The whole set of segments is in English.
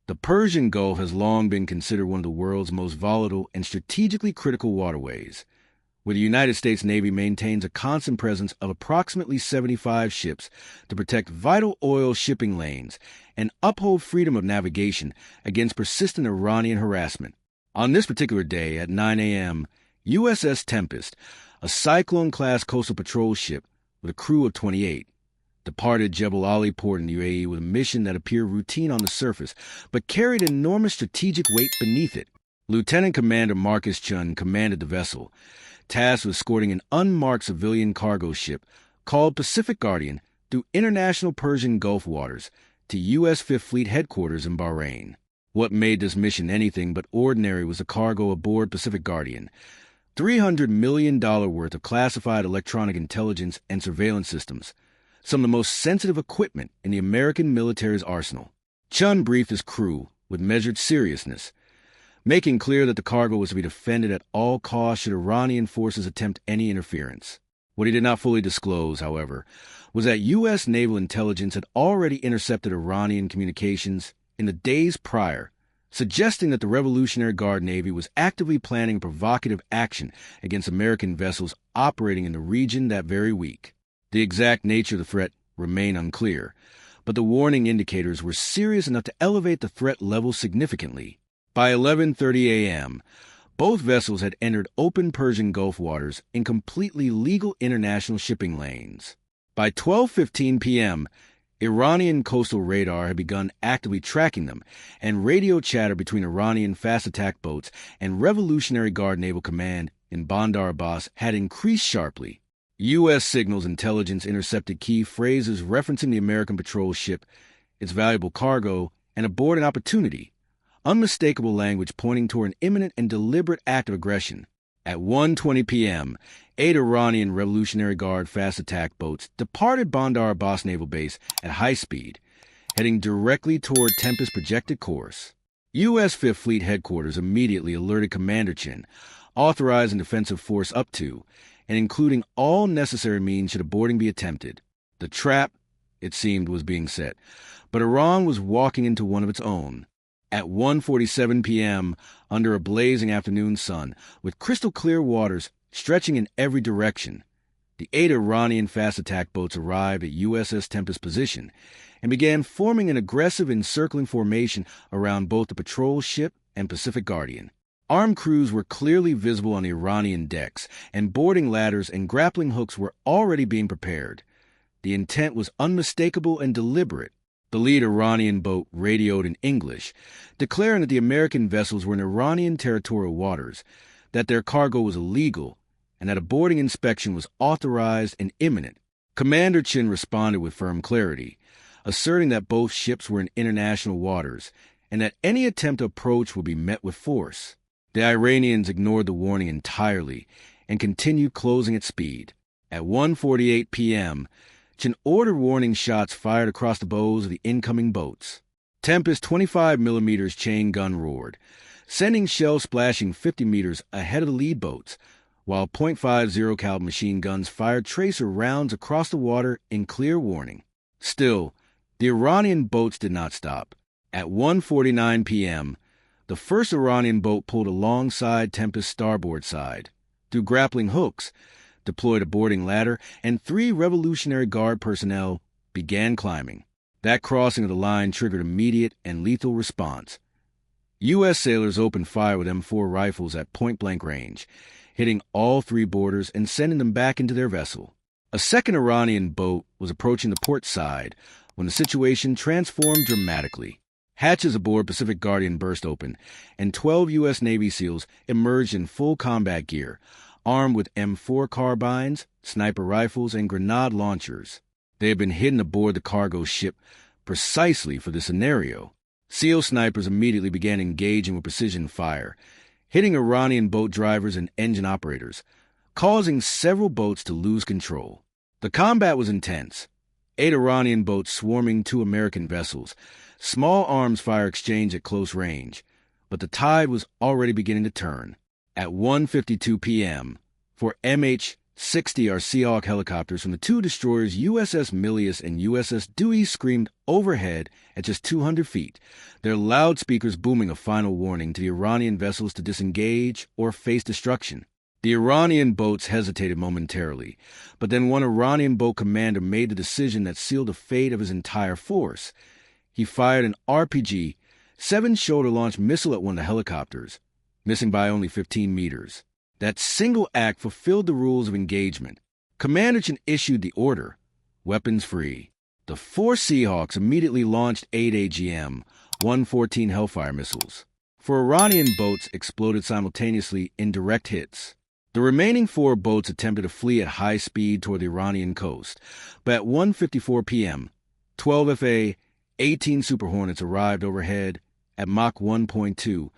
The Persian Gulf has long been considered one of the world's most volatile and strategically critical waterways, where the United States Navy maintains a constant presence of approximately 75 ships to protect vital oil shipping lanes and uphold freedom of navigation against persistent Iranian harassment. On this particular day at 9 a.m., USS Tempest, a Cyclone-class coastal patrol ship with a crew of 28, departed Jebel Ali port in the UAE with a mission that appeared routine on the surface, but carried enormous strategic weight beneath it. Lieutenant Commander Marcus Chun commanded the vessel, tasked with escorting an unmarked civilian cargo ship called Pacific Guardian through international Persian Gulf waters to U.S. Fifth Fleet headquarters in Bahrain. What made this mission anything but ordinary was the cargo aboard Pacific Guardian, $300 million worth of classified electronic intelligence and surveillance systems, some of the most sensitive equipment in the American military's arsenal. Chun briefed his crew with measured seriousness, making clear that the cargo was to be defended at all costs should Iranian forces attempt any interference. What he did not fully disclose, however, was that U.S. naval intelligence had already intercepted Iranian communications in the days prior, suggesting that the Revolutionary Guard Navy was actively planning provocative action against American vessels operating in the region that very week. The exact nature of the threat remained unclear, but the warning indicators were serious enough to elevate the threat level significantly. By 11:30 a.m., both vessels had entered open Persian Gulf waters in completely legal international shipping lanes. By 12:15 p.m., Iranian coastal radar had begun actively tracking them, and radio chatter between Iranian fast attack boats and Revolutionary Guard Naval Command in Bandar Abbas had increased sharply. U.S. signals intelligence intercepted key phrases referencing the American patrol ship, its valuable cargo, and aboard an opportunity, unmistakable language pointing toward an imminent and deliberate act of aggression. At 1:20 p.m., 8 Iranian Revolutionary Guard fast attack boats departed Bandar Abbas Naval Base at high speed, heading directly toward Tempest's projected course. U.S. Fifth Fleet headquarters immediately alerted Commander Chin, authorizing defensive force up to and including all necessary means should a boarding be attempted. The trap, it seemed, was being set, but Iran was walking into one of its own. At 1:47 p.m., under a blazing afternoon sun, with crystal-clear waters stretching in every direction, the 8 Iranian fast attack boats arrived at USS Tempest position and began forming an aggressive encircling formation around both the patrol ship and Pacific Guardian. Armed crews were clearly visible on the Iranian decks, and boarding ladders and grappling hooks were already being prepared. The intent was unmistakable and deliberate. The lead Iranian boat radioed in English, declaring that the American vessels were in Iranian territorial waters, that their cargo was illegal, and that a boarding inspection was authorized and imminent. Commander Chin responded with firm clarity, asserting that both ships were in international waters, and that any attempt to approach would be met with force. The Iranians ignored the warning entirely and continued closing at speed. At 1:48 p.m., Chin ordered warning shots fired across the bows of the incoming boats. Tempest's 25mm chain gun roared, sending shells splashing 50 meters ahead of the lead boats, while .50 caliber machine guns fired tracer rounds across the water in clear warning. Still, the Iranian boats did not stop. At 1:49 p.m., the first Iranian boat pulled alongside Tempest's starboard side. Through grappling hooks, deployed a boarding ladder, and 3 Revolutionary Guard personnel began climbing. That crossing of the line triggered immediate and lethal response. U.S. sailors opened fire with M4 rifles at point-blank range, hitting all 3 boarders and sending them back into their vessel. A second Iranian boat was approaching the port side when the situation transformed dramatically. Hatches aboard Pacific Guardian burst open, and 12 U.S. Navy SEALs emerged in full combat gear, armed with M4 carbines, sniper rifles, and grenade launchers. They had been hidden aboard the cargo ship precisely for this scenario. SEAL snipers immediately began engaging with precision fire, hitting Iranian boat drivers and engine operators, causing several boats to lose control. The combat was intense. 8 Iranian boats swarming 2 American vessels, small arms fire exchange at close range, but the tide was already beginning to turn. At 1:52 p.m., for MH 60 are Seahawk helicopters from the two destroyers USS Milius and USS Dewey screamed overhead at just 200 feet, their loudspeakers booming a final warning to the Iranian vessels to disengage or face destruction. The Iranian boats hesitated momentarily, but then one Iranian boat commander made the decision that sealed the fate of his entire force. He fired an RPG, 7-shoulder-launched missile at one of the helicopters, missing by only 15 meters. That single act fulfilled the rules of engagement. Commander Chin issued the order, weapons free. The 4 Seahawks immediately launched 8 AGM-114 Hellfire missiles. 4 Iranian boats exploded simultaneously in direct hits. The remaining 4 boats attempted to flee at high speed toward the Iranian coast, but at 1:54 p.m., 12 FA-18 Super Hornets arrived overhead at Mach 1.2,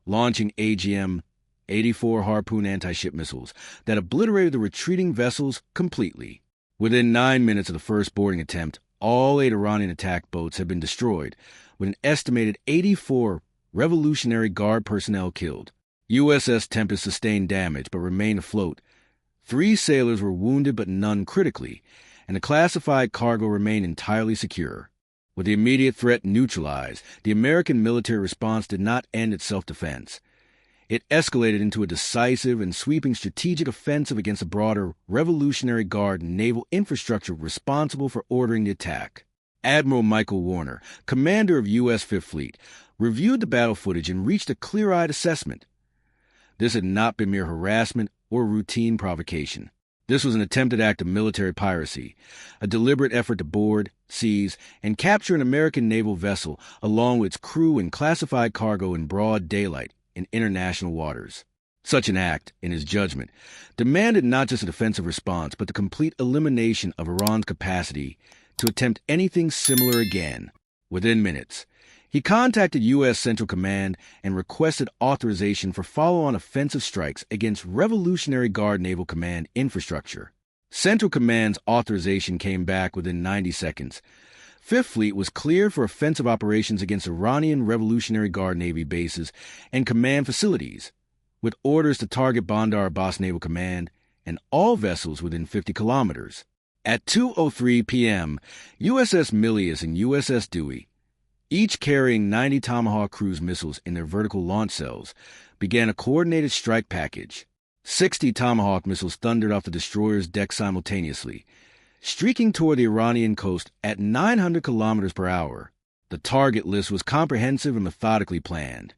launching AGM-84 Harpoon anti-ship missiles that obliterated the retreating vessels completely. Within 9 minutes of the first boarding attempt, all 8 Iranian attack boats had been destroyed, with an estimated 84 Revolutionary Guard personnel killed. USS Tempest sustained damage but remained afloat. 3 sailors were wounded but none critically, and the classified cargo remained entirely secure. With the immediate threat neutralized, the American military response did not end at self-defense. It escalated into a decisive and sweeping strategic offensive against the broader Revolutionary Guard and naval infrastructure responsible for ordering the attack. Admiral Michael Warner, commander of U.S. Fifth Fleet, reviewed the battle footage and reached a clear-eyed assessment. This had not been mere harassment or routine provocation. This was an attempted act of military piracy, a deliberate effort to board, seize, and capture an American naval vessel along with its crew and classified cargo in broad daylight in international waters. Such an act, in his judgment, demanded not just a defensive response, but the complete elimination of Iran's capacity to attempt anything similar again. Within minutes, he contacted U.S. Central Command and requested authorization for follow-on offensive strikes against Revolutionary Guard Naval Command infrastructure. Central Command's authorization came back within 90 seconds. Fifth Fleet was cleared for offensive operations against Iranian Revolutionary Guard Navy bases and command facilities, with orders to target Bandar Abbas Naval Command and all vessels within 50 kilometers. At 2:03 p.m., USS Milius and USS Dewey, each carrying 90 Tomahawk cruise missiles in their vertical launch cells, began a coordinated strike package. 60 Tomahawk missiles thundered off the destroyer's deck simultaneously, streaking toward the Iranian coast at 900 kilometers per hour. The target list was comprehensive and methodically planned.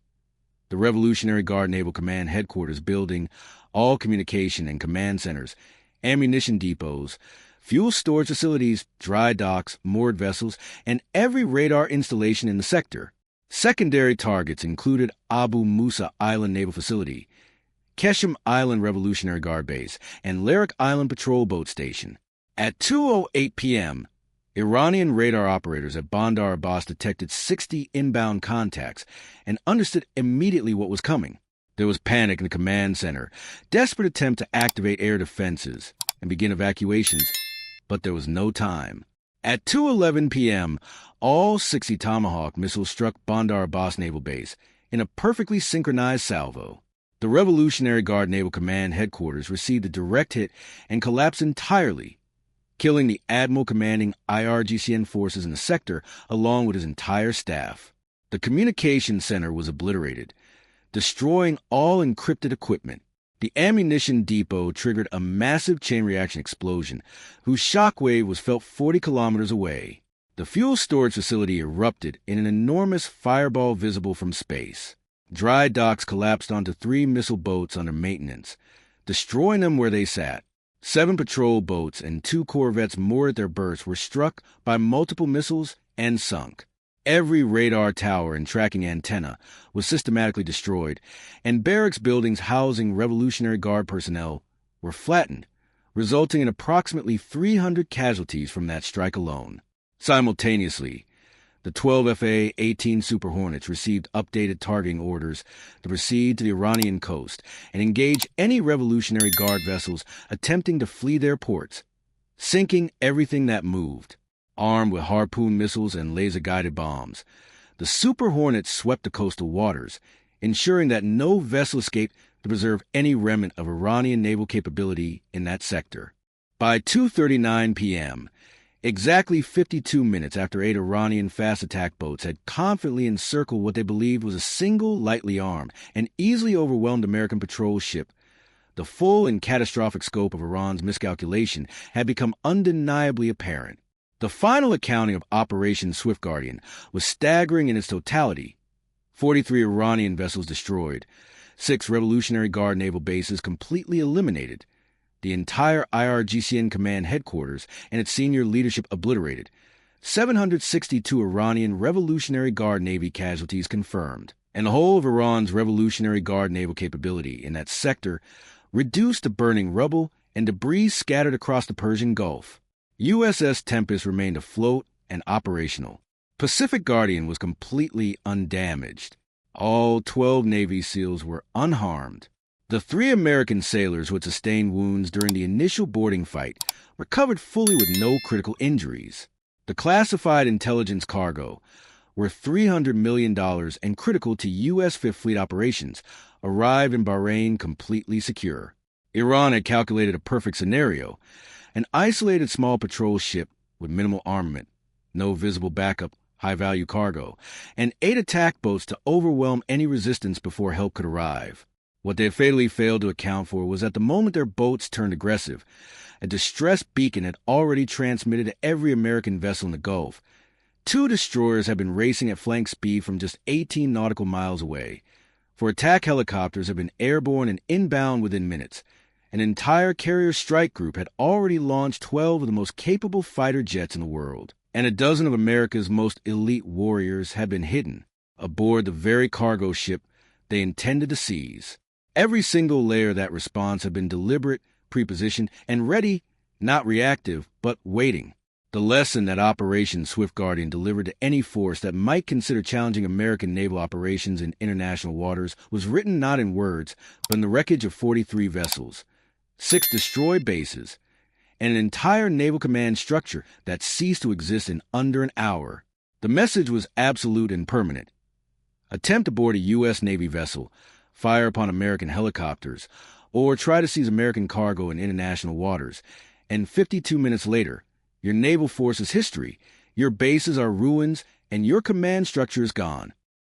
The Revolutionary Guard Naval Command headquarters building, all communication and command centers, ammunition depots, fuel storage facilities, dry docks, moored vessels, and every radar installation in the sector. Secondary targets included Abu Musa Island Naval Facility, Keshem Island Revolutionary Guard Base, and Larak Island Patrol Boat Station. At 2:08 p.m., Iranian radar operators at Bandar Abbas detected 60 inbound contacts and understood immediately what was coming. There was panic in the command center, desperate attempt to activate air defenses and begin evacuations, but there was no time. At 2:11 p.m., all 60 Tomahawk missiles struck Bandar Abbas Naval Base in a perfectly synchronized salvo. The Revolutionary Guard Naval Command headquarters received a direct hit and collapsed entirely, killing the admiral commanding IRGCN forces in the sector along with his entire staff. The communications center was obliterated, destroying all encrypted equipment. The ammunition depot triggered a massive chain reaction explosion, whose shockwave was felt 40 kilometers away. The fuel storage facility erupted in an enormous fireball visible from space. Dry docks collapsed onto 3 missile boats under maintenance, destroying them where they sat. 7 patrol boats and 2 corvettes moored at their berths were struck by multiple missiles and sunk. Every radar tower and tracking antenna was systematically destroyed, and barracks buildings housing Revolutionary Guard personnel were flattened, resulting in approximately 300 casualties from that strike alone. Simultaneously, the 12 FA-18 Super Hornets received updated targeting orders to proceed to the Iranian coast and engage any Revolutionary Guard vessels attempting to flee their ports, sinking everything that moved. Armed with Harpoon missiles and laser-guided bombs, the Super Hornets swept the coastal waters, ensuring that no vessel escaped to preserve any remnant of Iranian naval capability in that sector. By 2:39 p.m., exactly 52 minutes after 8 Iranian fast attack boats had confidently encircled what they believed was a single lightly armed and easily overwhelmed American patrol ship, the full and catastrophic scope of Iran's miscalculation had become undeniably apparent. The final accounting of Operation Swift Guardian was staggering in its totality. 43 Iranian vessels destroyed, 6 Revolutionary Guard naval bases completely eliminated, the entire IRGCN command headquarters and its senior leadership obliterated, 762 Iranian Revolutionary Guard Navy casualties confirmed, and the whole of Iran's Revolutionary Guard naval capability in that sector reduced to burning rubble and debris scattered across the Persian Gulf. USS Tempest remained afloat and operational. Pacific Guardian was completely undamaged. All 12 Navy SEALs were unharmed. The 3 American sailors who had sustained wounds during the initial boarding fight recovered fully with no critical injuries. The classified intelligence cargo, worth $300 million and critical to U.S. Fifth Fleet operations, arrived in Bahrain completely secure. Iran had calculated a perfect scenario: an isolated small patrol ship with minimal armament, no visible backup, high-value cargo, and 8 attack boats to overwhelm any resistance before help could arrive. What they had fatally failed to account for was that the moment their boats turned aggressive, a distress beacon had already transmitted to every American vessel in the Gulf. 2 destroyers had been racing at flank speed from just 18 nautical miles away. 4 attack helicopters had been airborne and inbound within minutes. An entire carrier strike group had already launched 12 of the most capable fighter jets in the world, and a dozen of America's most elite warriors had been hidden aboard the very cargo ship they intended to seize. Every single layer of that response had been deliberate, prepositioned, and ready, not reactive, but waiting. The lesson that Operation Swift Guardian delivered to any force that might consider challenging American naval operations in international waters was written not in words, but in the wreckage of 43 vessels, 6 destroyed bases, and an entire naval command structure that ceased to exist in under an hour. The message was absolute and permanent. Attempt to board a U.S. Navy vessel, fire upon American helicopters, or try to seize American cargo in international waters, and 52 minutes later, your naval force is history, your bases are ruins, and your command structure is gone.